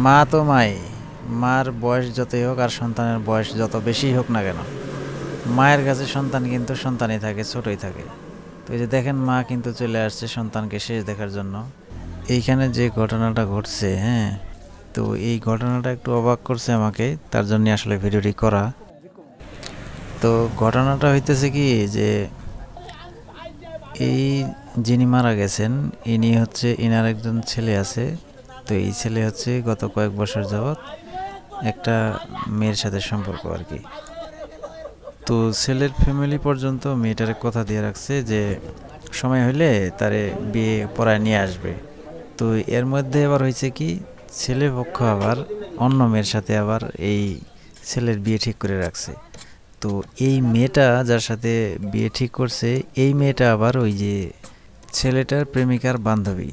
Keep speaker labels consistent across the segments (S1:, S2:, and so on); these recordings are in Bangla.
S1: মা তো মাই, মার বয়স যতই হোক আর সন্তানের বয়স যত বেশি হোক না কেন, মায়ের কাছে সন্তান কিন্তু সন্তানই থাকে, ছোটই থাকে। তো এই যে দেখেন, মা কিন্তু চলে আসছে সন্তানকে শেষ দেখার জন্য। এইখানে যে ঘটনাটা ঘটছে, হ্যাঁ, তো এই ঘটনাটা একটু অবাক করছে আমাকে, তার জন্য আসলে ভিডিওটি করা। তো ঘটনাটা হইতেছে কি যে এই যিনি মারা গেছেন, ইনি হচ্ছে, ইনার একজন ছেলে আছে। তো এই ছেলে হচ্ছে গত কয়েক বছর যাবৎ একটা মেয়ের সাথে সম্পর্ক আর কি। তো ছেলের ফ্যামিলি পর্যন্ত মেয়েটারে কথা দিয়ে রাখছে যে সময় হলে তারে বিয়ে পড়ায় নিয়ে আসবে। তো এর মধ্যে আবার হয়েছে কি, ছেলে পক্ষ আবার অন্য মেয়ের সাথে আবার এই ছেলের বিয়ে ঠিক করে রাখছে। তো এই মেয়েটা যার সাথে বিয়ে ঠিক করছে, এই মেয়েটা আবার ওই যে ছেলেটার প্রেমিকার বান্ধবী।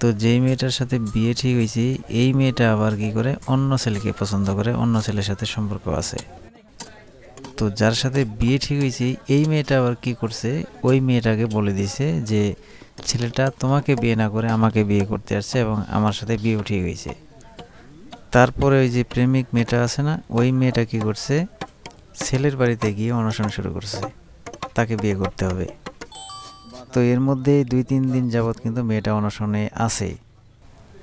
S1: তো যেই মেয়েটার সাথে বিয়ে ঠিক হয়েছে, এই মেয়েটা আবার কি করে, অন্য ছেলেকে পছন্দ করে, অন্য ছেলের সাথে সম্পর্ক আছে। তো যার সাথে বিয়ে ঠিক হয়েছে, এই মেয়েটা আবার কি করছে, ওই মেয়েটাকে বলে দিছে যে ছেলেটা তোমাকে বিয়ে না করে আমাকে বিয়ে করতে আসছে এবং আমার সাথে বিয়েও ঠিক হয়েছে। তারপরে ওই যে প্রেমিক মেয়েটা আছে না, ওই মেয়েটা কি করছে, ছেলের বাড়িতে গিয়ে অনশন শুরু করছে, তাকে বিয়ে করতে হবে। তো এর মধ্যে 2-3 দিন যাবৎ কিন্তু মেয়েটা অনশনে আছে।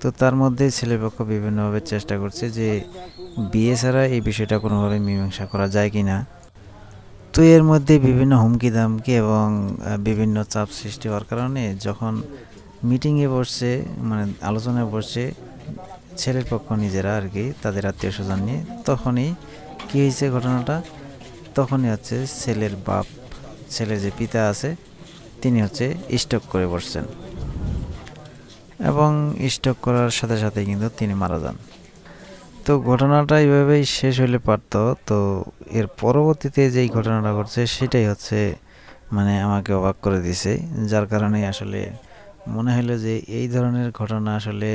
S1: তো তার মধ্যে ছেলেপক্ষ বিভিন্নভাবে চেষ্টা করছে যে বিয়ে ছাড়া এই বিষয়টা কোনোভাবে মীমাংসা করা যায় কি না। তো এর মধ্যে বিভিন্ন হুমকি দামকি এবং বিভিন্ন চাপ সৃষ্টি হওয়ার কারণে যখন মিটিংয়ে বসছে, মানে আলোচনায় বসছে ছেলের পক্ষ নিজেরা আর কি, তাদের আত্মীয় স্বজন নিয়ে, তখনই কী হয়েছে ঘটনাটা, তখনই হচ্ছে ছেলের বাপ, ছেলের যে পিতা আছে, তিনি হচ্ছে স্ট্রোক করে বসছেন এবং স্ট্রোক করার সাথে সাথে কিন্তু তিনি মারা যান। তো ঘটনাটা এইভাবেই শেষ হলে পারত। তো এর পরবর্তীতে যেই ঘটনাটা ঘটছে সেটাই হচ্ছে মানে আমাকে অবাক করে দিছে, যার কারণে আসলে মনে হলো যে এই ধরনের ঘটনা আসলে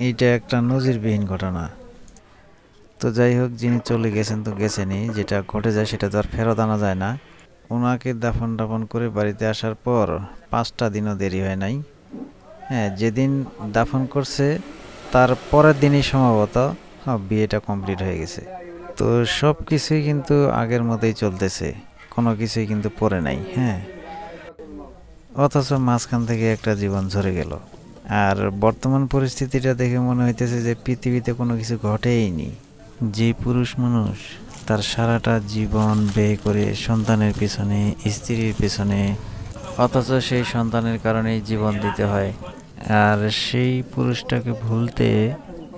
S1: এইটা একটা নজিরবিহীন ঘটনা। তো যাই হোক, যিনি চলে গেছেন তো গেছেনই, যেটা ঘটে যায় সেটা তো আর ফেরত আনা যায় না। ওনাকে দাফন টাফন করে বাড়িতে আসার পর 5টা দিনও দেরি হয় নাই। হ্যাঁ, যেদিন দাফন করছে তার পরের দিনই সম্ভবত বিয়েটা কমপ্লিট হয়ে গেছে। তো সব কিছুই কিন্তু আগের মতোই চলতেছে, কোনো কিছুই কিন্তু পড়ে নাই। হ্যাঁ, অথচ মাঝখান থেকে একটা জীবন ঝরে গেল। আর বর্তমান পরিস্থিতিটা দেখে মনে হইতেছে যে পৃথিবীতে কোনো কিছু ঘটেইনি। যে পুরুষ মানুষ তার সারাটা জীবন ব্যয় করে সন্তানের পিছনে, স্ত্রীর পিছনে, অথচ সেই সন্তানের কারণেই জীবন দিতে হয়, আর সেই পুরুষটাকে ভুলতে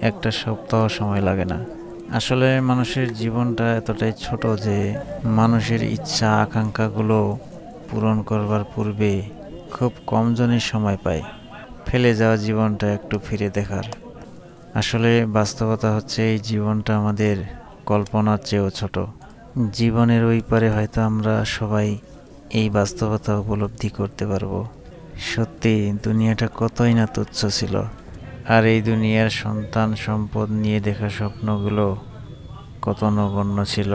S1: একটা সপ্তাহ সময় লাগে না। আসলে মানুষের জীবনটা এতটাই ছোট যে মানুষের ইচ্ছা আকাঙ্ক্ষাগুলো পূরণ করবার পূর্বে খুব কম জনই সময় পায় ফেলে যাওয়া জীবনটা একটু ফিরে দেখার। আসলে বাস্তবতা হচ্ছে এই জীবনটা আমাদের কল্পনার চেয়েও ছোট। জীবনের ওই পারে হয়তো আমরা সবাই এই বাস্তবতা উপলব্ধি করতে পারবো। সত্যি দুনিয়াটা কতই না তুচ্ছ ছিল, আর এই দুনিয়ার সন্তান সম্পদ নিয়ে দেখা স্বপ্নগুলো কত নগণ্য ছিল।